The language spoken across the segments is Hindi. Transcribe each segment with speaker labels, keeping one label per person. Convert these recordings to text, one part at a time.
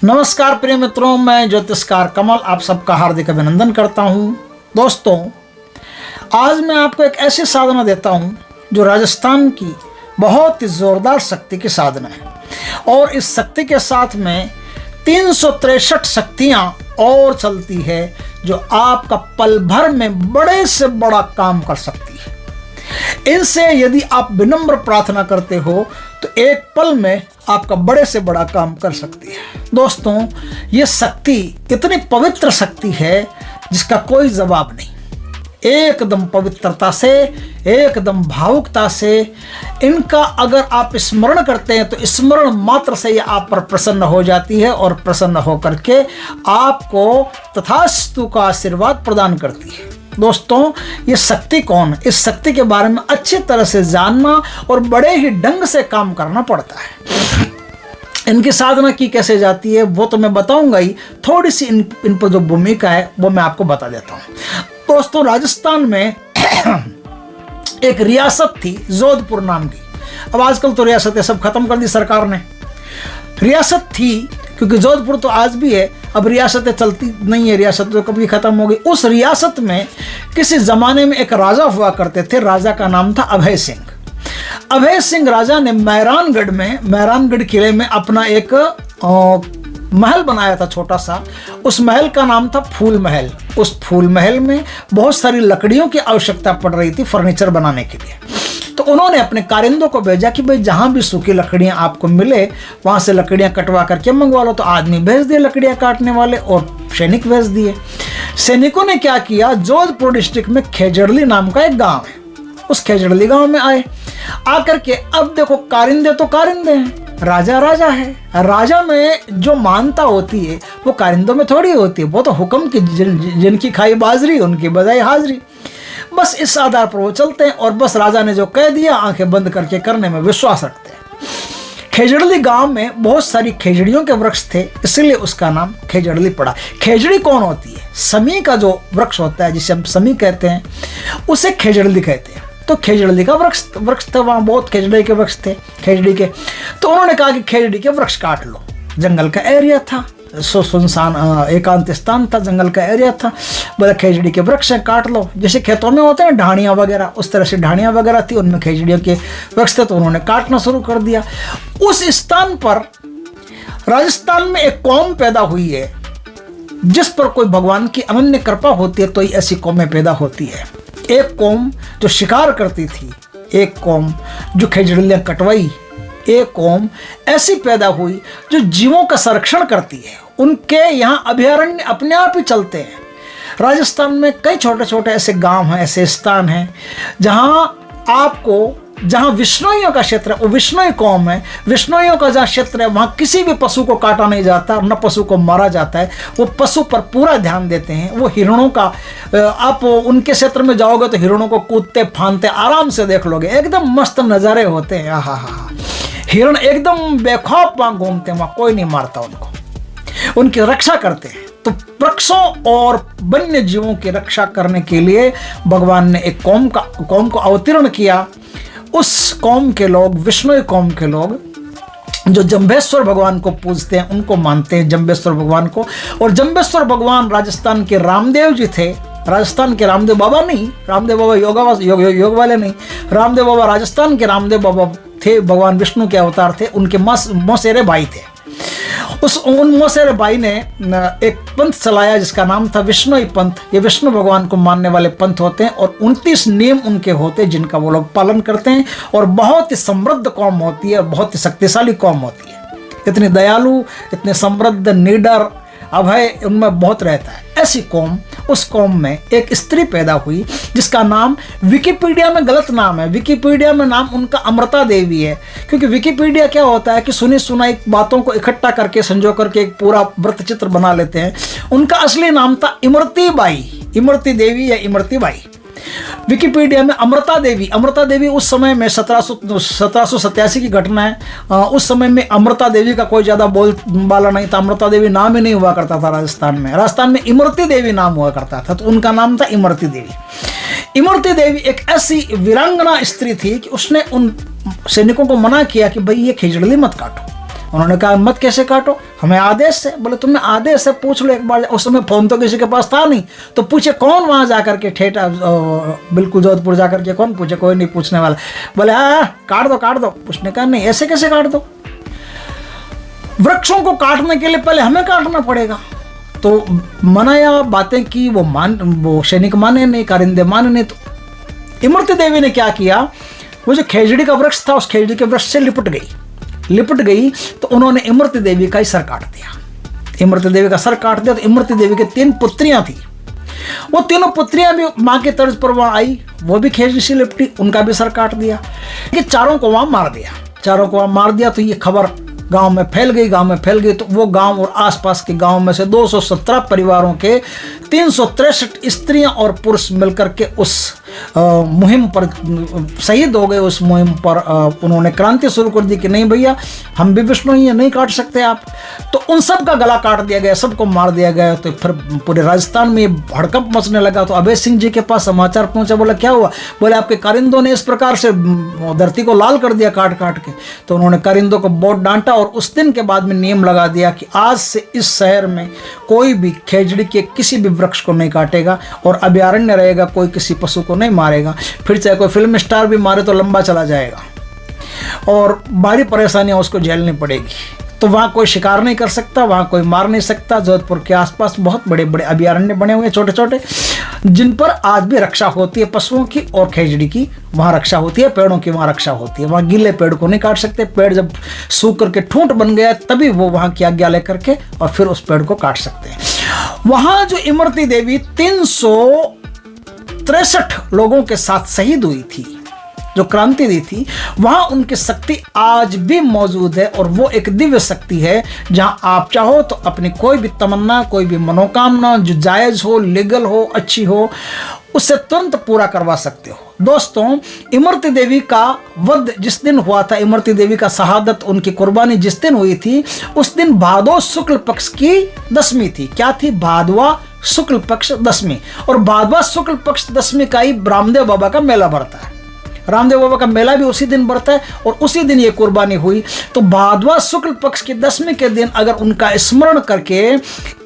Speaker 1: नमस्कार प्रिय मित्रों, मैं ज्योतिषकार कमल आप सबका हार्दिक अभिनंदन करता हूं। दोस्तों, आज मैं आपको एक ऐसी साधना देता हूं जो राजस्थान की बहुत ही ज़ोरदार शक्ति की साधना है और इस शक्ति के साथ में 363 शक्तियां और चलती है जो आपका पल भर में बड़े से बड़ा काम कर सकती है। इनसे यदि आप विनम्र प्रार्थना करते हो तो एक पल में आपका बड़े से बड़ा काम कर सकती है। दोस्तों, ये शक्ति इतनी पवित्र शक्ति है जिसका कोई जवाब नहीं। एकदम पवित्रता से, एकदम भावुकता से इनका अगर आप स्मरण करते हैं तो स्मरण मात्र से ये आप पर प्रसन्न हो जाती है और प्रसन्न होकर के आपको तथास्तु का आशीर्वाद प्रदान करती है। दोस्तों, ये शक्ति कौन है, इस शक्ति के बारे में अच्छी तरह से जानना और बड़े ही ढंग से काम करना पड़ता है। इनकी साधना की कैसे जाती है वो तो मैं बताऊंगा ही, थोड़ी सी इन पर जो भूमिका है वो मैं आपको बता देता हूँ। दोस्तों, राजस्थान में एक रियासत थी जोधपुर नाम की। अब आजकल तो रियासतें सब खत्म कर दी सरकार ने। रियासत थी क्योंकि जोधपुर तो आज भी है, अब रियासतें चलती नहीं है, रियासत तो कभी खत्म हो गई। उस रियासत में किसी ज़माने में एक राजा हुआ करते थे। राजा का नाम था अभय सिंह। अभय सिंह राजा ने मैरानगढ़ किले में अपना एक महल बनाया था छोटा सा। उस महल का नाम था फूल महल। उस फूल महल में बहुत सारी लकड़ियों की आवश्यकता पड़ रही थी फर्नीचर बनाने के लिए। तो उन्होंने अपने कारिंदों को भेजा कि भाई जहाँ भी सूखी लकड़ियाँ आपको मिले वहाँ से लकड़ियाँ कटवा करके मंगवा लो। तो आदमी भेज दिए लकड़ियाँ काटने वाले और सैनिक भेज दिए। सैनिकों ने क्या किया, जोधपुर डिस्ट्रिक्ट में खेजड़ली नाम का एक गांव है, उस खेजड़ली गांव में आए। आकर के अब देखो, कारिंदे तो कारिंदे हैं, राजा राजा है। राजा में जो मानता होती है वो कारिंदों में थोड़ी होती है। वो तो हुक्म की जिनकी खाई बाजरी उनकी बजाई हाजरी। बस इस आधार पर वो चलते हैं और बस राजा ने जो कह दिया आंखें बंद करके करने में विश्वास रखते हैं। खेजड़ली गांव में बहुत सारी खेजड़ियों के वृक्ष थे, इसलिए उसका नाम खेजड़ली पड़ा। खेजड़ी कौन होती है? समी का जो वृक्ष होता है जिसे हम समी कहते हैं उसे खेजड़ली कहते हैं। तो खेजड़ी का वृक्ष था, वहाँ बहुत खेजड़ी के वृक्ष थे खेजड़ी के। तो उन्होंने कहा कि खेजड़ी के वृक्ष काट लो। जंगल का एरिया था, सुनसान एकांत स्थान था, जंगल का एरिया था। बोला खेजड़ी के वृक्ष काट लो। जैसे खेतों में होते हैं ढाणियाँ वगैरह, उस तरह से ढाणियाँ वगैरह थी, उनमें खेजड़ियों के वृक्ष थे, तो उन्होंने काटना शुरू कर दिया। उस स्थान पर राजस्थान में एक कौम पैदा हुई है जिस पर कोई भगवान की अनन्य कृपा होती है तो ही ऐसी कौमें पैदा होती है। एक कौम जो शिकार करती थी, एक कौम जो खेजड़ियाँ कटवाई, एक कौम ऐसी पैदा हुई जो जीवों का संरक्षण करती है। उनके यहाँ अभयारण्य अपने आप ही चलते हैं। राजस्थान में कई छोटे छोटे ऐसे गांव हैं, ऐसे स्थान हैं जहाँ विष्णुइयों का क्षेत्र है, वो विष्णुई कौम है। विष्णुइयों का जहाँ क्षेत्र है वहाँ किसी भी पशु को काटा नहीं जाता, न पशु को मारा जाता है। वो पशु पर पूरा ध्यान देते हैं। वो हिरणों का, आप उनके क्षेत्र में जाओगे तो हिरणों को कूदते फांदते आराम से देख लोगे, एकदम मस्त नज़ारे होते हैं। हा। हिरण एकदम बेखौफ वहाँ घूमते हैं, वहाँ कोई नहीं मारता उनको, उनकी रक्षा करते हैं। तो वृक्षों और वन्य जीवों की रक्षा करने के लिए भगवान ने एक कौम को अवतीर्ण किया। उस कौम के लोग, विष्णु कौम के लोग जो जंबेश्वर भगवान को पूजते हैं, उनको मानते हैं जंबेश्वर भगवान को। और जंबेश्वर भगवान राजस्थान के रामदेव जी थे। राजस्थान के रामदेव बाबा नहीं, रामदेव बाबा योग वाले नहीं, रामदेव बाबा राजस्थान के रामदेव बाबा थे, भगवान विष्णु के अवतार थे। उनके मौसेरे भाई थे। उन मौसेरे भाई ने एक पंथ चलाया जिसका नाम था विष्णुई पंथ। ये विष्णु भगवान को मानने वाले पंथ होते हैं और 29 नियम उनके होते हैं जिनका वो लोग पालन करते हैं। और बहुत ही समृद्ध कौम होती है, बहुत ही शक्तिशाली कौम होती है। इतनी दयालु, इतने समृद्ध, निडर, अभय उनमें बहुत रहता है। ऐसी कौम, उस कौम में एक स्त्री पैदा हुई जिसका नाम विकिपीडिया में गलत नाम है। विकिपीडिया में नाम उनका अमृता देवी है, क्योंकि विकिपीडिया क्या होता है कि सुनी सुनाई बातों को इकट्ठा करके संजो करके एक पूरा वृत्त चित्र बना लेते हैं। उनका असली नाम था इमरती बाई, इमरती देवी या इमरती बाई। विकिपीडिया में अमृता देवी उस समय में 1787 की घटना है। उस समय में अमृता देवी का कोई ज़्यादा बोलबाला नहीं था। अमृता देवी नाम ही नहीं हुआ करता था राजस्थान में इमरती देवी नाम हुआ करता था, तो उनका नाम था इमरती देवी। इमरती देवी एक ऐसी वीरांगना स्त्री थी कि उसने उन सैनिकों को मना किया कि भाई ये खेजड़ी मत काटो, उन्होंने कहा मत कैसे काटो, हमें आदेश से। बोले तुम्हें आदेश से पूछ लो एक बार, उस समय फ़ोन तो किसी के पास था नहीं, तो पूछे कौन वहाँ जा करके ठेठा बिल्कुल जोधपुर जा करके कौन पूछे, कोई नहीं पूछने वाला। बोले हाँ काट दो। उसने कहा नहीं ऐसे कैसे काट दो, वृक्षों को काटने के लिए पहले हमें काटना पड़ेगा। तो मनाया बातें की, वो सैनिक माने नहीं, कारिंदे माने नहीं। तो इमरती देवी ने क्या किया, वो जो खेजड़ी का वृक्ष था उस खेजड़ी के वृक्ष से लिपट गई। तो उन्होंने इमरती देवी का ही सर काट दिया। इमरती देवी का सर काट दिया। तो इमरती देवी के 3 पुत्रियां थी, वो तीनों पुत्रियां भी माँ के तर्ज पर वहाँ आई, वो भी खेजड़ी से लिपटी, उनका भी सर काट दिया। ये चारों को वहाँ मार दिया। तो ये खबर गांव में फैल गई। तो वो गांव और आसपास के गांव में से 217 परिवारों के 363 स्त्रियां और पुरुष मिलकर के उस मुहिम पर शहीद हो गए। उस मुहिम पर उन्होंने क्रांति शुरू कर दी कि नहीं भैया हम भी विष्णु ही हैं, नहीं काट सकते आप। तो उन सब का गला काट दिया गया, सबको मार दिया गया। तो फिर पूरे राजस्थान में हड़कंप मचने लगा। तो अभय सिंह जी के पास समाचार पहुंचा। बोला क्या हुआ? बोले आपके कारिंदों ने इस प्रकार से धरती को लाल कर दिया काट के। तो उन्होंने कारिंदों को बहुत डांटा और उस दिन के बाद में नियम लगा दिया कि आज से इस शहर में कोई भी खेजड़ी के किसी भी वृक्ष को नहीं काटेगा और अभयारण्य रहेगा, कोई किसी पशु को नहीं मारेगा। फिर चाहे कोई फिल्म स्टार भी मारे तो लंबा चला जाएगा और भारी परेशानियां उसको झेलनी पड़ेगी। तो वहाँ कोई शिकार नहीं कर सकता, वहाँ कोई मार नहीं सकता। जोधपुर के आसपास बहुत बड़े बड़े अभयारण्य बने हुए हैं छोटे छोटे, जिन पर आज भी रक्षा होती है पशुओं की और खेजड़ी की वहाँ रक्षा होती है, पेड़ों की वहाँ रक्षा होती है। वहाँ गीले पेड़ को नहीं काट सकते, पेड़ जब सूख करके ठूंठ बन गया तभी वो वहाँ की आज्ञा लेकर के और फिर उस पेड़ को काट सकते हैं। वहाँ जो इमरती देवी 363 लोगों के साथ शहीद हुई थी, जो क्रांति दी थी, वहां उनकी शक्ति आज भी मौजूद है। और वो एक दिव्य शक्ति है जहां आप चाहो तो अपनी कोई भी तमन्ना, कोई भी मनोकामना जो जायज हो, लीगल हो, अच्छी हो, उससे तुरंत पूरा करवा सकते हो। दोस्तों, इमरती देवी का वध जिस दिन हुआ था, इमरती देवी का शहादत, उनकी कुर्बानी जिस दिन हुई थी, उस दिन भादो शुक्ल पक्ष की 10वीं थी। क्या थी? भादवा शुक्ल पक्ष 10वीं। और भादवा शुक्ल पक्ष 10वीं का ही रामदेव बाबा का मेला बढ़ता है। रामदेव बाबा का मेला भी उसी दिन बढ़ता है और उसी दिन ये कुर्बानी हुई। तो भादवा शुक्ल पक्ष की 10वीं के दिन अगर उनका स्मरण करके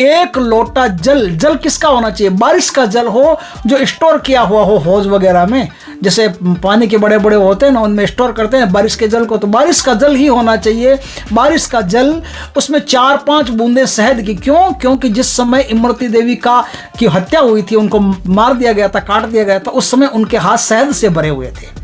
Speaker 1: एक लोटा जल किसका होना चाहिए? बारिश का जल हो, जो स्टोर किया हुआ हो हौज वगैरह में, जैसे पानी के बड़े बड़े होते हैं ना, उनमें स्टोर करते हैं बारिश के जल को, तो बारिश का जल ही होना चाहिए। बारिश का जल, उसमें 4-5 बूंदे शहद की। क्यों? क्योंकि जिस समय इमरती देवी की हत्या हुई थी, उनको मार दिया गया था, काट दिया गया था, उस समय उनके हाथ शहद से भरे हुए थे।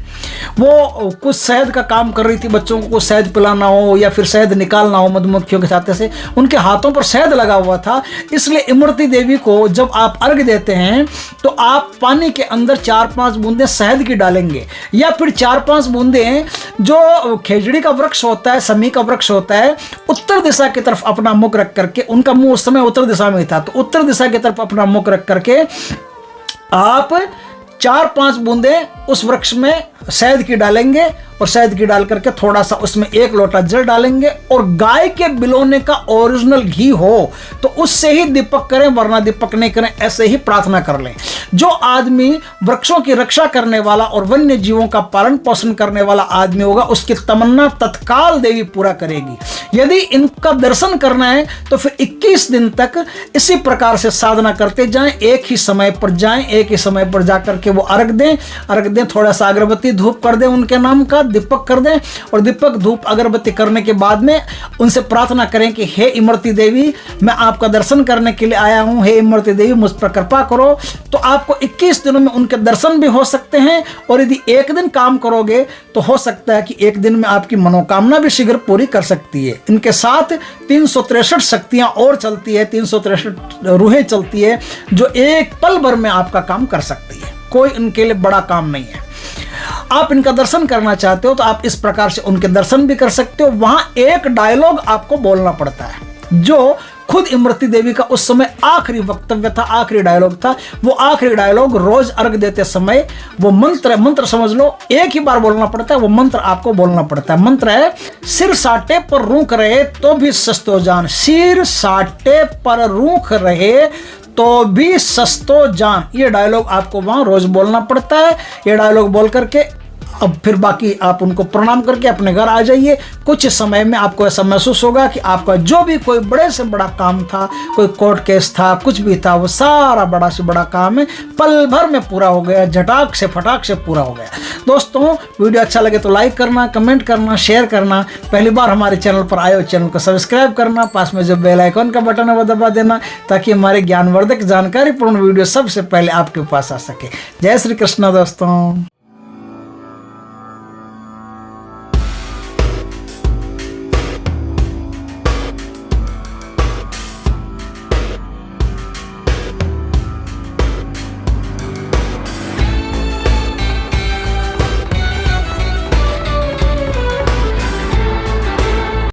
Speaker 1: वो कुछ शहद का काम कर रही थी, बच्चों को कुछ शहद पिलाना हो या फिर शहद निकालना हो मधुमक्खियों के छाते से, उनके हाथों पर शहद लगा हुआ था। इसलिए इमरती देवी को जब आप अर्घ देते हैं तो आप पानी के अंदर 4-5 बूंदे शहद की डालेंगे, या फिर 4-5 बूंदे जो खेजड़ी का वृक्ष होता है, समी का वृक्ष होता है, उत्तर दिशा की तरफ अपना मुख रख करके, उनका मुंह उस समय उत्तर दिशा में था, तो उत्तर दिशा की तरफ अपना मुख रख करके आप 4-5 बूंदे उस वृक्ष में शहद की डालेंगे और शहद की डाल करके थोड़ा सा उसमें 1 लोटा जल डालेंगे और गाय के बिलोने का ओरिजिनल घी हो तो उससे ही दीपक करें, वरना दीपक नहीं करें, ऐसे ही प्रार्थना कर लें। जो आदमी वृक्षों की रक्षा करने वाला और वन्य जीवों का पालन पोषण करने वाला आदमी होगा, उसकी तमन्ना तत्काल देवी पूरा करेगी। यदि इनका दर्शन करना है तो फिर 21 दिन तक इसी प्रकार से साधना करते जाएं, एक ही समय पर जाएं, एक ही समय पर जाकर के वो अर्घ दें, थोड़ा सा अगरबत्ती धूप कर दें, उनके नाम का दीपक कर दें और दीपक धूप अगरबत्ती करने के बाद में उनसे प्रार्थना करें कि हे इमरती देवी, मैं आपका दर्शन करने के लिए आया हूं, हे इमरती देवी मुझ पर कृपा करो। तो आपको 21 दिनों में उनके दर्शन भी हो सकते हैं और यदि एक दिन काम करोगे तो हो सकता है कि एक दिन में आपकी मनोकामना भी शीघ्र पूरी कर सकती है। इनके साथ 363 शक्तियां और चलती है, 363 रूहें चलती है जो एक पल भर में आपका काम कर सकती है। कोई इनके लिए बड़ा काम नहीं है। आप इनका दर्शन करना चाहते हो तो आप इस प्रकार से उनके दर्शन भी कर सकते हो। वहां एक डायलॉग आपको बोलना पड़ता है जो खुद इमरती देवी का उस समय आखिरी वक्तव्य था, आखिरी डायलॉग था। वो आखिरी डायलॉग रोज अर्घ देते समय वो मंत्र समझ लो, एक ही बार बोलना पड़ता है। वो मंत्र आपको बोलना पड़ता है। मंत्र है, सिर साटे पर रूख रहे तो भी सस्तो जान। सिर साटे पर रूख रहे तो भी सस्तो जान। ये डायलॉग आपको वहां रोज बोलना पड़ता है। ये डायलॉग बोल करके अब फिर बाकी आप उनको प्रणाम करके अपने घर आ जाइए। कुछ समय में आपको ऐसा महसूस होगा कि आपका जो भी कोई बड़े से बड़ा काम था, कोई कोर्ट केस था, कुछ भी था, वो सारा बड़ा से बड़ा काम है पल भर में पूरा हो गया, झटाक से फटाक से पूरा हो गया। दोस्तों, वीडियो अच्छा लगे तो लाइक करना, कमेंट करना, शेयर करना। पहली बार हमारे चैनल पर आए हो चैनल को सब्सक्राइब करना, पास में जो बेल आइकन का बटन है वो दबा देना, ताकि हमारे ज्ञानवर्धक जानकारीपूर्ण वीडियो सबसे पहले आपके पास आ सके। जय श्री कृष्ण दोस्तों।